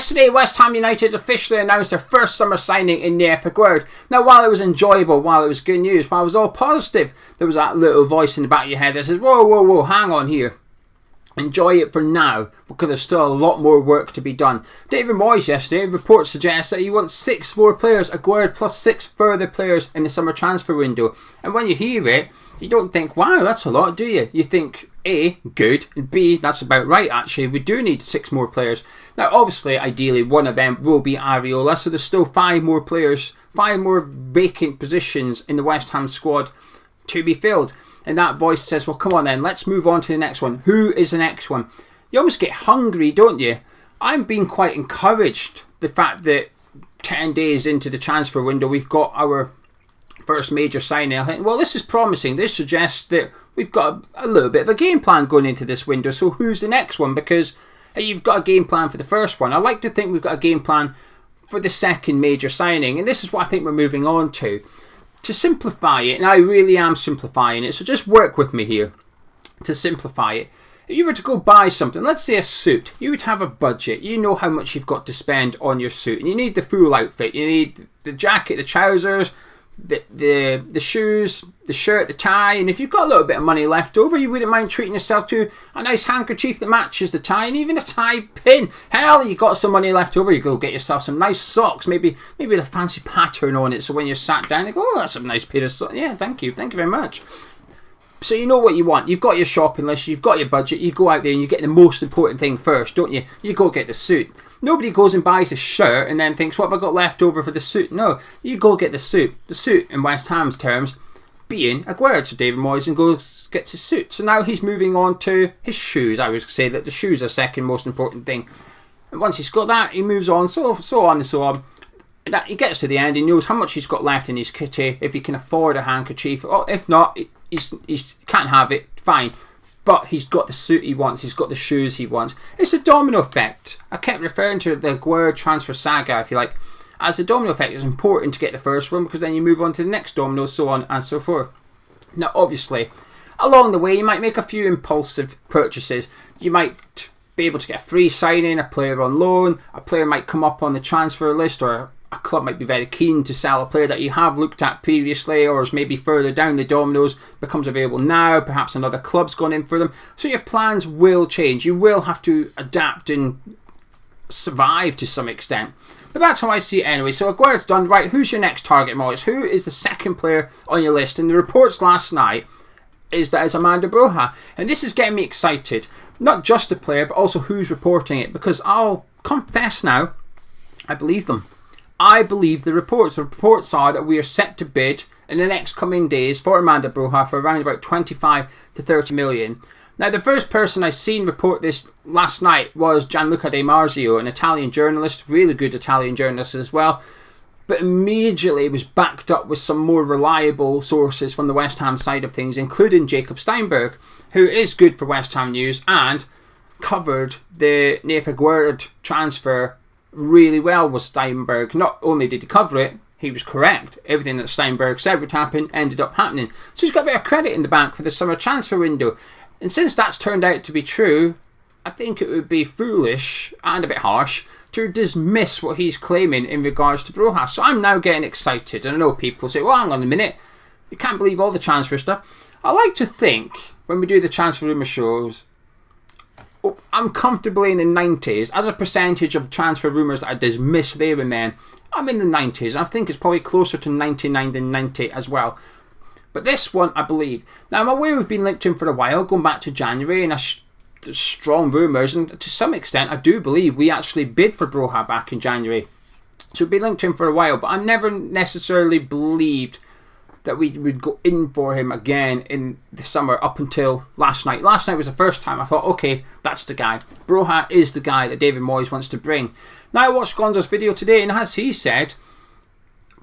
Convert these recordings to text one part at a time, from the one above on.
Yesterday, West Ham United officially announced their first summer signing in Nathan Aguerd. Now, while it was enjoyable, while it was good news, while it was all positive, there was that little voice in the back of your head that says, whoa, whoa, whoa, hang on here. Enjoy it for now, because there's still a lot more work to be done. David Moyes yesterday, reports suggest that he wants 6 more players, Aguerd plus 6 further players in the summer transfer window. And when you hear it, you don't think, wow, that's a lot, do you? You think, A, good, and B, that's about right, actually. We do need 6 more players. Now, obviously, ideally, one of them will be Areola, so there's still 5 more players, 5 more vacant positions in the West Ham squad to be filled. And that voice says, well, come on then, let's move on to the next one. Who is the next one? You almost get hungry, don't you? I'm being quite encouraged, the fact that 10 days into the transfer window, we've got our first major signing. I think, well, this is promising. This suggests that we've got a little bit of a game plan going into this window. So who's the next one? Because you've got a game plan for the first one. I like to think we've got a game plan for the second major signing. And this is what I think we're moving on to. To simplify it, and I really am simplifying it, so just work with me here to simplify it. If you were to go buy something, let's say a suit, you would have a budget. You know how much you've got to spend on your suit. And you need the full outfit. You need the jacket, the trousers, the shoes, the shirt, the tie, and if you've got a little bit of money left over, you wouldn't mind treating yourself to a nice handkerchief that matches the tie, and even a tie pin. Hell, you got some money left over, you go get yourself some nice socks, maybe with a fancy pattern on it, so when you're sat down, you go, oh, that's a nice pair of socks. Yeah, thank you very much. So you know what you want. You've got your shopping list, you've got your budget, you go out there and you get the most important thing first, don't you? You go get the suit. Nobody goes and buys a shirt and then thinks, what have I got left over for the suit? No, you go get the suit. The suit, in West Ham's terms, being Aguerd. So David Moyes gets his suit. So now he's moving on to his shoes. I would say that the shoes are the second most important thing. And once he's got that, he moves on, so on and so on. And he gets to the end, he knows how much he's got left in his kitty, if he can afford a handkerchief, or if not, he can't have it, fine. But he's got the suit he wants, he's got the shoes he wants. It's a domino effect. I kept referring to the Aguerd transfer saga, if you like, as a domino effect. It's important to get the first one, because then you move on to the next domino, so on and so forth. Now, obviously, along the way, you might make a few impulsive purchases. You might be able to get a free signing, a player on loan, a player might come up on the transfer list, or a club might be very keen to sell a player that you have looked at previously, or is maybe further down the dominoes, becomes available now, perhaps another club's gone in for them. So your plans will change. You will have to adapt and survive to some extent. But that's how I see it anyway. So Aguerd's done. Right, who's your next target, Moyes? Who is the second player on your list? And the reports last night is that it's Armando Broja. And this is getting me excited. Not just the player, but also who's reporting it. Because I'll confess now, I believe them. I believe the reports. The reports are that we are set to bid in the next coming days for Armando Broja for around about 25 to 30 million. Now, the first person I seen report this last night was Gianluca Di Marzio, an Italian journalist, really good Italian journalist as well. But immediately it was backed up with some more reliable sources from the West Ham side of things, including Jacob Steinberg, who is good for West Ham news and covered the Nathan Aguerd transfer really well with Steinberg. Not only did he cover it, he was correct. Everything that Steinberg said would happen ended up happening. So he's got a bit of credit in the bank for the summer transfer window. And since that's turned out to be true, I think it would be foolish and a bit harsh to dismiss what he's claiming in regards to Broja. So I'm now getting excited. And I know people say, well, hang on a minute, you can't believe all the transfer stuff. I like to think, when we do the transfer rumour shows, I'm comfortably in the 90s. As a percentage of transfer rumours that I dismiss there and then, I'm in the 90s. I think it's probably closer to 99 than 90 as well. But this one, I believe. Now, I'm aware we've been linked to him for a while, going back to January, and strong rumours. And to some extent, I do believe we actually bid for Broja back in January. So we've been linked to him for a while, but I never necessarily believed that we would go in for him again in the summer up until last night. Last night was the first time I thought, okay, that's the guy. Broja is the guy that David Moyes wants to bring. Now, I watched Gonzo's video today, and as he said,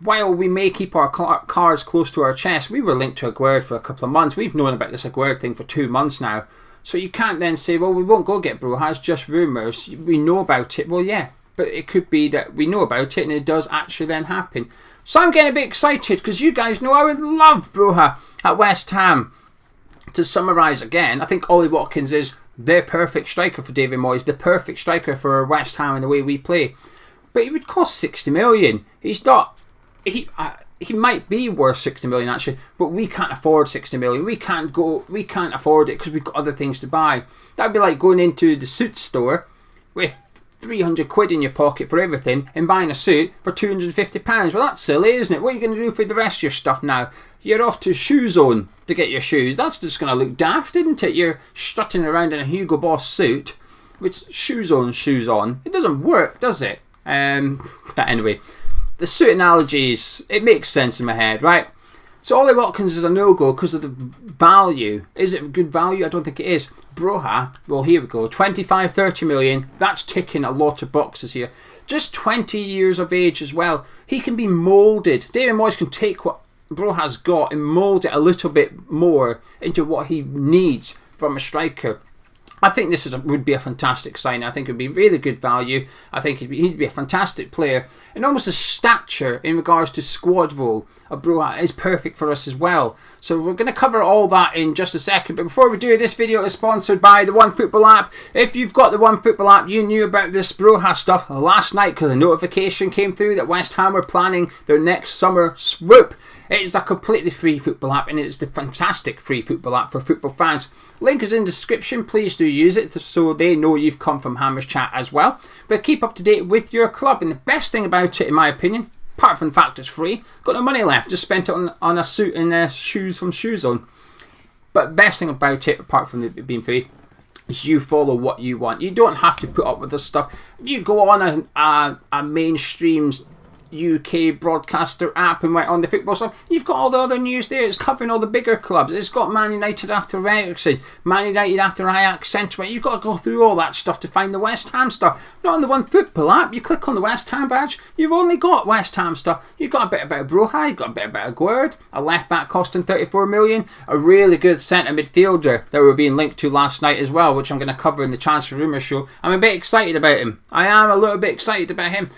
while we may keep our cards close to our chest, we were linked to Aguerd for a couple of months. We've known about this Aguerd thing for 2 months now. So you can't then say, well, we won't go get Broja, it's just rumours. We know about it. Well, yeah, but it could be that we know about it and it does actually then happen. So I'm getting a bit excited because you guys know I would love Broja at West Ham. To summarise again, I think Ollie Watkins is the perfect striker for David Moyes, the perfect striker for West Ham and the way we play. But he would cost 60 million. He's not. He might be worth 60 million actually, but we can't afford 60 million. We can't afford it because we've got other things to buy. That'd be like going into the suit store with 300 quid in your pocket for everything and buying a suit for 250 pounds. Well, that's silly, isn't it? What are you going to do for the rest of your stuff now? You're off to Shoe Zone to get your shoes. That's just going to look daft, isn't it? You're strutting around in a Hugo Boss suit with Shoe Zone shoes on. It doesn't work, does it? But anyway, the suit analogies, it makes sense in my head, right? So Ollie Watkins is a no-go because of the value. Is it a good value? I don't think it is. Broja, well, here we go. 25, 30 million. That's ticking a lot of boxes here. Just 20 years of age as well. He can be moulded. David Moyes can take what Broja's got and mould it a little bit more into what he needs from a striker. I think this would be a fantastic sign. I think it would be really good value. I think he'd be a fantastic player. And almost the stature in regards to squad role of Broja is perfect for us as well. So we're going to cover all that in just a second. But before we do, this video is sponsored by the OneFootball app. If you've got the OneFootball app, you knew about this Broja stuff last night because a notification came through that West Ham were planning their next summer swoop. It's a completely free football app and it's the fantastic free football app for football fans. Link is in the description. Please do use it so they know you've come from Hammers Chat as well. But keep up to date with your club. And the best thing about it, in my opinion, apart from the fact it's free, got no money left. Just spent it on a suit and shoes from Shoe Zone. But best thing about it, apart from it being free, is you follow what you want. You don't have to put up with this stuff. If you go on a mainstream UK broadcaster app and went on the football stuff, you've got all the other news there. It's covering all the bigger clubs. It's got Man United after Ericsson, Man United after Ajax Central. You've got to go through all that stuff to find the West Ham stuff. Not on the OneFootball app. You click on the West Ham badge, you've only got West Ham stuff. You've got a bit about Broja, you've got a bit about Aguerd, a left back costing 34 million, a really good centre midfielder that we're being linked to last night as well, which I'm going to cover in the Transfer Rumours show. I'm a bit excited about him. I am a little bit excited about him.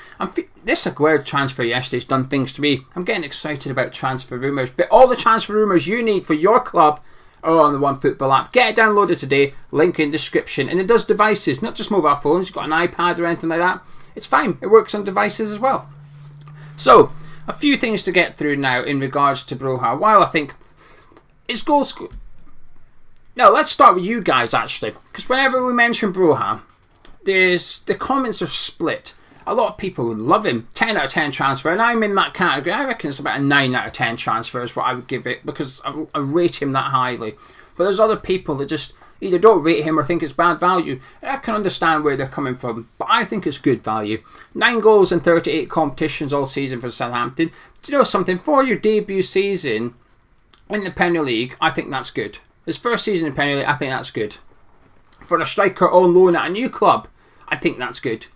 This Aguerd transfer yesterday's done things to me. I'm getting excited about Transfer Rumours. But all the transfer rumours you need for your club are on the OneFootball app. Get it downloaded today. Link in description. And it does devices, not just mobile phones. You've got an iPad or anything like that. It's fine. It works on devices as well. So, a few things to get through now in regards to Broja. While I think his goal score... No, let's start with you guys actually. Because whenever we mention Broja, the comments are split. A lot of people would love him. 10 out of 10 transfer. And I'm in that category. I reckon it's about a 9 out of 10 transfer is what I would give it. Because I rate him that highly. But there's other people that just either don't rate him or think it's bad value. And I can understand where they're coming from. But I think it's good value. 9 goals in 38 competitions all season for Southampton. Do you know something? For your debut season in the Premier League, I think that's good. His first season in Premier League, I think that's good. For a striker on loan at a new club, I think that's good.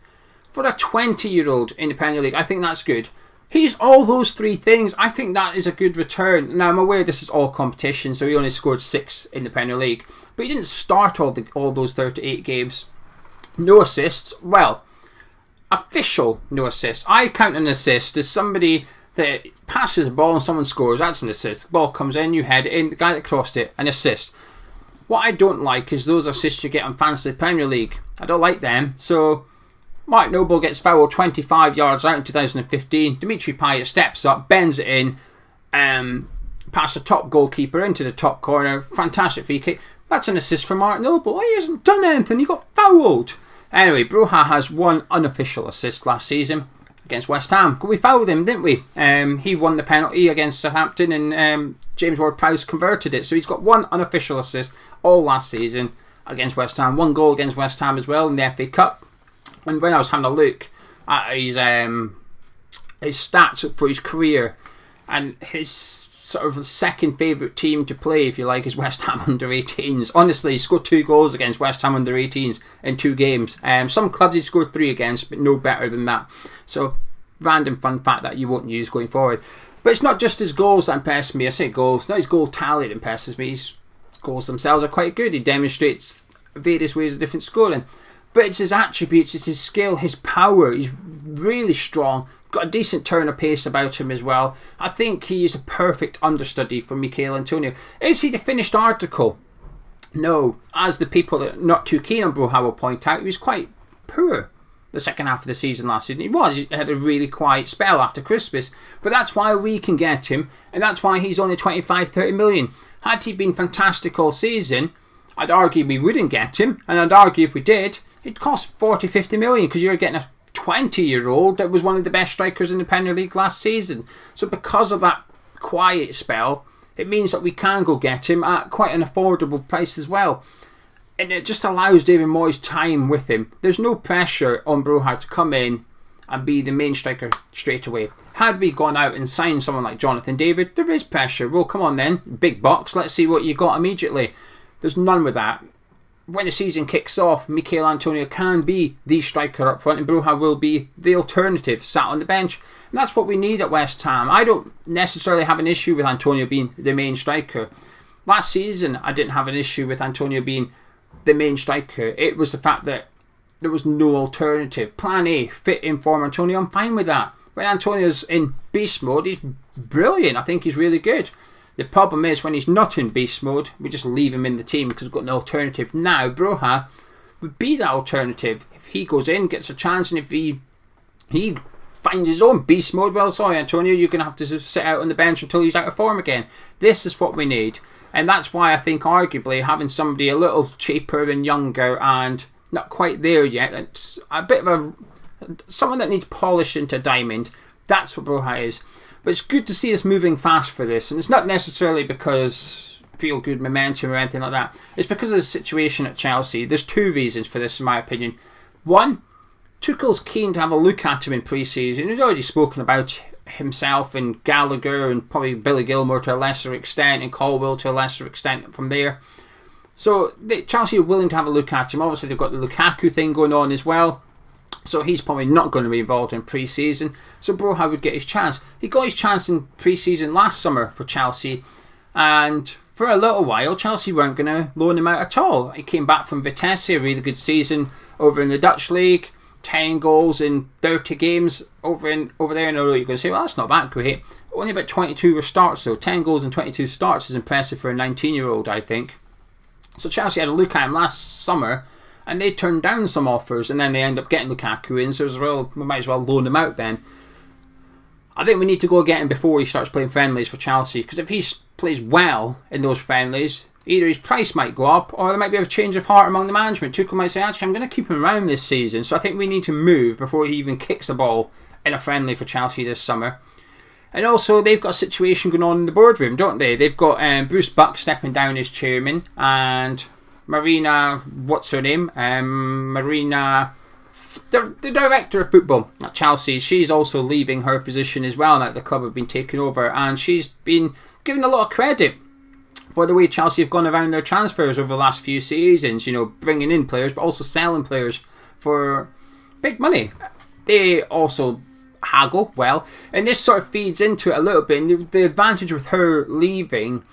For a 20-year-old in the Premier League, I think that's good. He's all those three things. I think that is a good return. Now, I'm aware this is all competition, so he only scored 6 in the Premier League. But he didn't start all those 38 games. No assists. Well, official no assists. I count an assist as somebody that passes the ball and someone scores. That's an assist. The ball comes in, you head it in. The guy that crossed it, an assist. What I don't like is those assists you get on Fantasy Premier League. I don't like them. So... Mark Noble gets fouled 25 yards out in 2015. Dimitri Payet steps up, bends it in, past the top goalkeeper into the top corner. Fantastic free kick. That's an assist for Mark Noble. He hasn't done anything. He got fouled. Anyway, Broja has one unofficial assist last season against West Ham. We fouled him, didn't we? He won the penalty against Southampton and James Ward-Prowse converted it. So he's got one unofficial assist all last season against West Ham. 1 goal against West Ham as well in the FA Cup. And when I was having a look at his stats for his career, and his sort of second favourite team to play, if you like, is West Ham under-18s. Honestly, he scored 2 goals against West Ham under-18s in 2 games. Some clubs he scored 3 against, but no better than that. So, random fun fact that you won't use going forward. But it's not just his goals that impress me. I say goals, not his goal tally that impresses me. His goals themselves are quite good. He demonstrates various ways of different scoring. But it's his attributes, it's his skill, his power. He's really strong. Got a decent turn of pace about him as well. I think he is a perfect understudy for Mikel Antonio. Is he the finished article? No, as the people that are not too keen on Broja will point out, he was quite poor the second half of the season last season. He had a really quiet spell after Christmas, but that's why we can get him, and that's why he's only 25-30 million. Had he been fantastic all season, I'd argue we wouldn't get him, and I'd argue if we did, it'd cost 40-50 million, because you're getting a 20-year-old that was one of the best strikers in the Premier League last season. So because of that quiet spell, it means that we can go get him at quite an affordable price as well. And it just allows David Moyes time with him. There's no pressure on Broja to come in and be the main striker straight away. Had we gone out and signed someone like Jonathan David, there is pressure. Well, come on then, big box, let's see what you got immediately. There's none with that. When the season kicks off, Michail Antonio can be the striker up front and Broja will be the alternative, sat on the bench. And that's what we need at West Ham. I don't necessarily have an issue with Antonio being the main striker. Last season, I didn't have an issue with Antonio being the main striker. It was the fact that there was no alternative. Plan A, fit in form Antonio, I'm fine with that. When Antonio's in beast mode, he's brilliant. I think he's really good. The problem is when he's not in beast mode, we just leave him in the team because we've got no alternative. Now, Broja would be that alternative. If he goes in, gets a chance, and if he finds his own beast mode, well, sorry, Antonio, you're going to have to just sit out on the bench until he's out of form again. This is what we need. And that's why I think arguably having somebody a little cheaper and younger and not quite there yet, it's a bit of someone that needs polish into diamond. That's what Broja is. But it's good to see us moving fast for this. And it's not necessarily because feel good momentum or anything like that. It's because of the situation at Chelsea. There's two reasons for this in my opinion. One, Tuchel's keen to have a look at him in pre-season. He's already spoken about himself and Gallagher and probably Billy Gilmour to a lesser extent and Colwill to a lesser extent from there. So Chelsea are willing to have a look at him. Obviously they've got the Lukaku thing going on as well. So he's probably not going to be involved in pre-season. So Broja would get his chance. He got his chance in pre-season last summer for Chelsea. And for a little while, Chelsea weren't going to loan him out at all. He came back from Vitesse, a really good season over in the Dutch League. 10 goals in 30 games over there. And I know you're going to say, well, that's not that great. Only about 22 were starts, though. 10 goals and 22 starts is impressive for a 19-year-old, I think. So Chelsea had a look at him last summer, and they turned down some offers, and then they end up getting Lukaku in, so we might as well loan him out then. I think we need to go get him before he starts playing friendlies for Chelsea, because if he plays well in those friendlies, either his price might go up, or there might be a change of heart among the management. Tuchel might say, actually, I'm going to keep him around this season, so I think we need to move before he even kicks a ball in a friendly for Chelsea this summer. And also, they've got a situation going on in the boardroom, don't they? They've got Bruce Buck stepping down as chairman, and Marina, what's her name? Marina, the director of football at Chelsea. She's also leaving her position as well now that the club have been taken over, and she's been given a lot of credit for the way Chelsea have gone around their transfers over the last few seasons. You know, bringing in players, but also selling players for big money. They also haggle well, and this sort of feeds into it a little bit. And the advantage with her leaving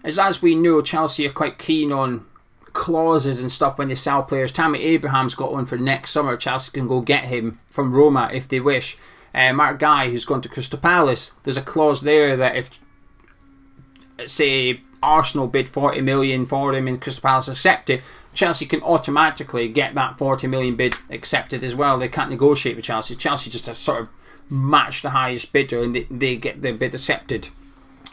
is, as we know, Chelsea are quite keen on clauses and stuff when they sell players. Tammy Abraham's got one for next summer. Chelsea can go get him from Roma if they wish. Mark Guy, who's gone to Crystal Palace, there's a clause there that if, say, Arsenal bid 40 million for him and Crystal Palace accept it, Chelsea can automatically get that 40 million bid accepted as well. They can't negotiate with Chelsea. Chelsea just have sort of match the highest bidder and they get their bid accepted.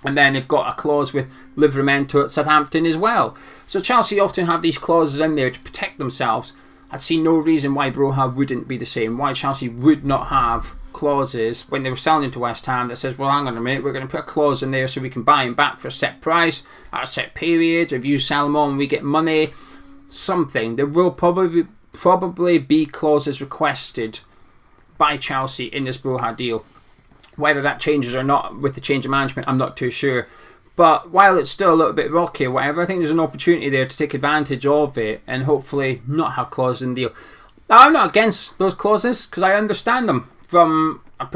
And then they've got a clause with Livramento at Southampton as well. So Chelsea often have these clauses in there to protect themselves. I'd see no reason why Broja wouldn't be the same. Why Chelsea would not have clauses when they were selling him to West Ham that says, well, hang on a minute, we're going to put a clause in there so we can buy him back for a set price at a set period. If you sell him on, we get money. Something. There will probably be clauses requested by Chelsea in this Broja deal. Whether that changes or not with the change of management, I'm not too sure. But while it's still a little bit rocky or whatever, I think there's an opportunity there to take advantage of it and hopefully not have clauses in the deal. Now, I'm not against those clauses because I understand them from a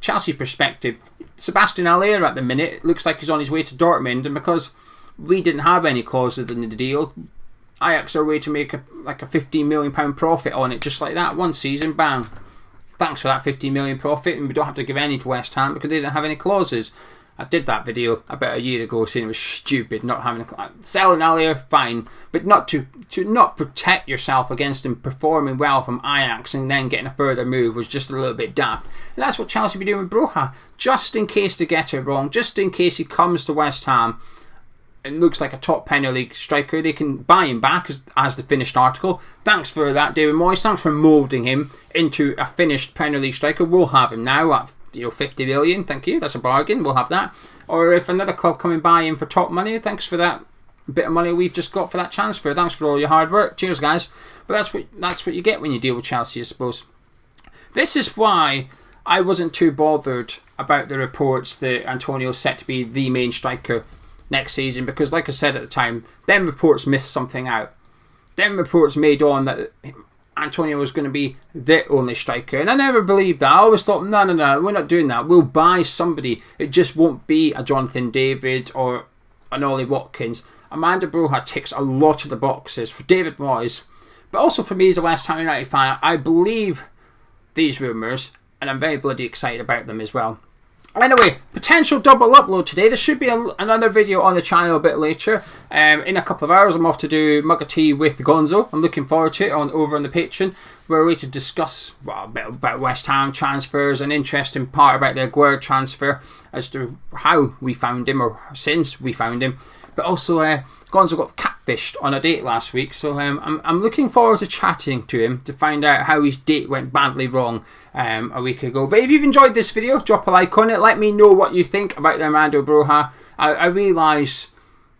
Chelsea perspective. Sebastian Haller at the minute looks like he's on his way to Dortmund, and because we didn't have any clauses in the deal, Ajax are a way to make a £15 million profit on it just like that. One season, bang. Thanks for that 15 million profit, and we don't have to give any to West Ham because they didn't have any clauses. I did that video about a year ago saying it was stupid not having selling earlier, fine, but not to not protect yourself against him performing well from Ajax and then getting a further move was just a little bit daft. And that's what Chelsea be doing with Broja, just in case they get it wrong, just in case he comes to West Ham and looks like a top Premier League striker. They can buy him back as the finished article. Thanks for that, David Moyes. Thanks for moulding him into a finished Premier League striker. We'll have him now at 50 million. Thank you. That's a bargain. We'll have that. Or if another club come and buy him for top money, thanks for that bit of money we've just got for that transfer. Thanks for all your hard work. Cheers, guys. But that's what you get when you deal with Chelsea, I suppose. This is why I wasn't too bothered about the reports that Antonio's set to be the main striker next season, because like I said at the time, them reports missed something out. Them reports made on that Antonio was going to be the only striker, and I never believed that. I always thought, no, we're not doing that. We'll buy somebody. It just won't be a Jonathan David or an Ollie Watkins. Armando Broja ticks a lot of the boxes for David Moyes, but also for me as a West Ham United fan. I believe these rumours, and I'm very bloody excited about them as well. Anyway, potential double upload today. There should be another video on the channel a bit later. In a couple of hours, I'm off to do mug of tea with Gonzo. I'm looking forward to it over on the Patreon, where we're to discuss a bit about West Ham transfers, an interesting part about their Aguerd transfer as to how we found him, or since we found him. But also, Gonzo got catfished on a date last week, so I'm looking forward to chatting to him to find out how his date went badly wrong a week ago. But if you've enjoyed this video, drop a like on it. Let me know what you think about the Armando Broja. I realise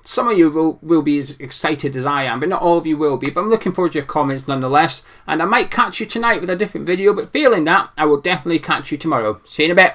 some of you will be as excited as I am, but not all of you will be. But I'm looking forward to your comments nonetheless. And I might catch you tonight with a different video, but failing that, I will definitely catch you tomorrow. See you in a bit.